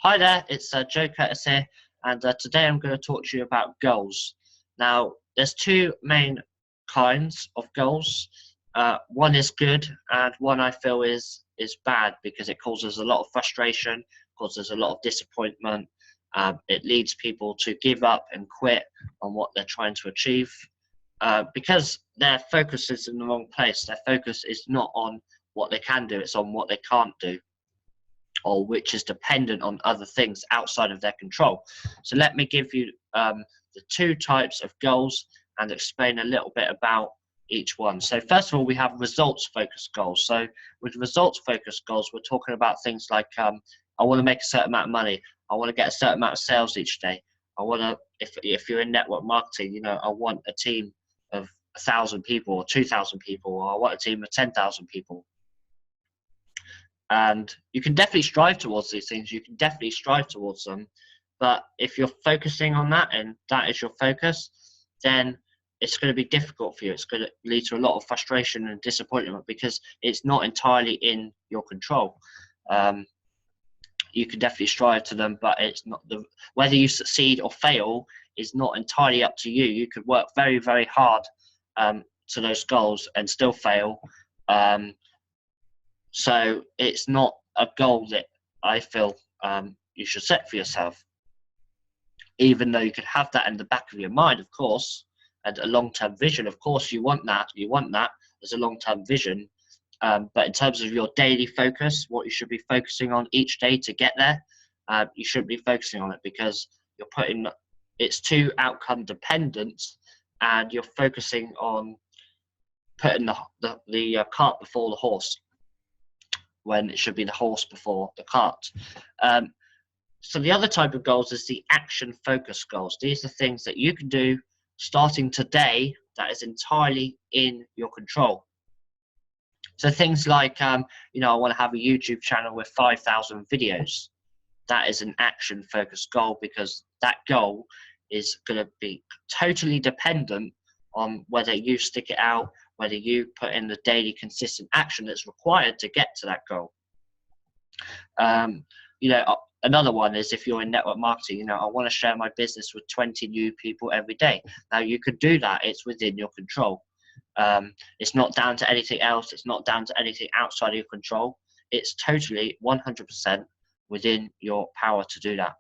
Hi there, it's Joe Curtis here, and today I'm going to talk to you about goals. Now, there's two main kinds of goals. One is good, and one I feel is bad because it causes a lot of frustration, causes a lot of disappointment. It leads people to give up and quit on what they're trying to achieve because their focus is in the wrong place. Their focus is not on what they can do; it's on what they can't do, or which is dependent on other things outside of their control. So let me give you the two types of goals and explain a little bit about each one. So first of all, we have results focused goals. So with results focused goals, we're talking about things like I want to make a certain amount of money. I want to get a certain amount of sales each day. I want to, if you're in network marketing, I want a team of 1,000 people or 2,000 people, or I want a team of 10,000 people. And you can definitely strive towards these things. You can definitely strive towards them. But if you're focusing on that and that is your focus, then it's going to be difficult for you. It's going to lead to a lot of frustration and disappointment because it's not entirely in your control. You can definitely strive to them, but it's not whether you succeed or fail is not entirely up to you. You could work very, very hard to those goals and still fail. So it's not a goal that I feel you should set for yourself, even though you could have that in the back of your mind, of course, and a long-term vision. Of course, you want that as a long-term vision. But in terms of your daily focus, what you should be focusing on each day to get there, you shouldn't be focusing on it because it's too outcome dependent, and you're focusing on putting the cart before the horse, when it should be the horse before the cart. So the other type of goals is the action focused goals. These are things that you can do starting today that is entirely in your control. So things like, I want to have a YouTube channel with 5,000 videos. That is an action focused goal because that goal is going to be totally dependent on whether you stick it out, whether you put in the daily consistent action that's required to get to that goal. Another one is if you're in network marketing, I want to share my business with 20 new people every day. Now you could do that. It's within your control. It's not down to anything else. It's not down to anything outside of your control. It's totally 100% within your power to do that.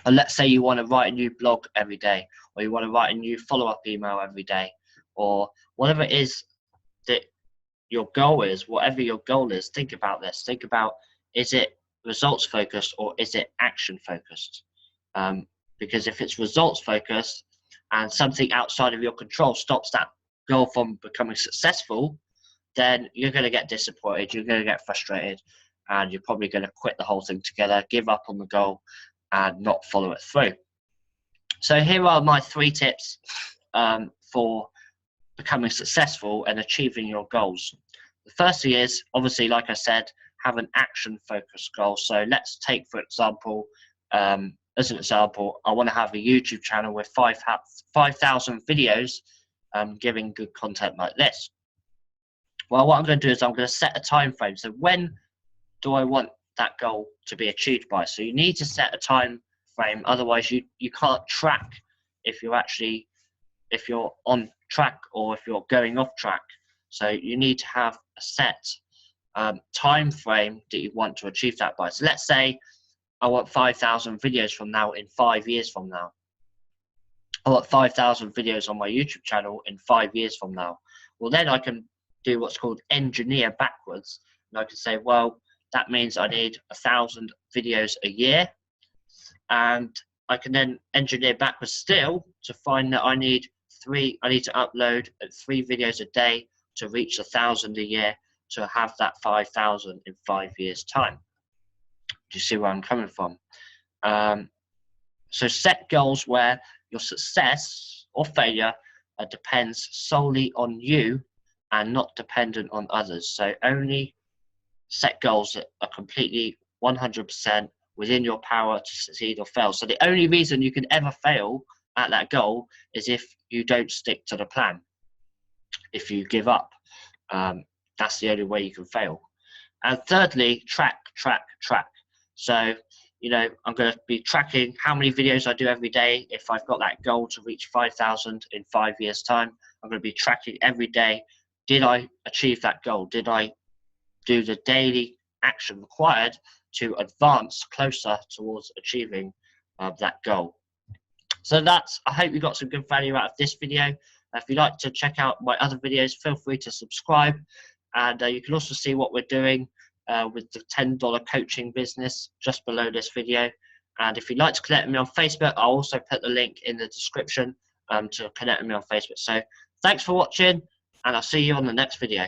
And let's say you want to write a new blog every day, or you want to write a new follow-up email every day, or whatever it is that your goal is, whatever your goal is, think about this. Think about, is it results focused or is it action focused? Because if it's results focused and something outside of your control stops that goal from becoming successful, then you're going to get disappointed, you're going to get frustrated, and you're probably going to quit the whole thing together, give up on the goal, and not follow it through. So here are my 3 tips for becoming successful and achieving your goals. The first thing is, obviously, like I said, have an action focused goal. So let's take, for example, as an example, I want to have a YouTube channel with 5,000 videos giving good content like this. Well, what I'm going to do is I'm going to set a time frame. So when do I want that goal to be achieved by? So you need to set a time frame, otherwise you can't track if you're on track or if you're going off track. So you need to have a set time frame that you want to achieve that by. So let's say I want 5,000 videos from now in 5 years from now. I want 5,000 videos on my YouTube channel in 5 years from now. Well, then I can do what's called engineer backwards. And I can say, well, that means I need 1,000 videos a year. And I can then engineer backwards still to find that I need to upload 3 videos a day to reach 1,000 a year to have that 5,000 in 5 years' time. Do you see where I'm coming from? So set goals where your success or failure depends solely on you and not dependent on others. So only set goals that are completely 100% within your power to succeed or fail. So the only reason you can ever fail at that goal is if you don't stick to the plan. If you give up, that's the only way you can fail. And thirdly, track. So You know, I'm going to be tracking how many videos I do every day. If I've got that goal to reach 5,000 in 5 years' time, I'm going to be tracking every day. Did I achieve that goal? Did I do the daily action required to advance closer towards achieving that goal? So I hope you got some good value out of this video. If you'd like to check out my other videos, feel free to subscribe. And you can also see what we're doing with the $10 coaching business just below this video. And if you'd like to connect with me on Facebook, I'll also put the link in the description to connect with me on Facebook. So thanks for watching, and I'll see you on the next video.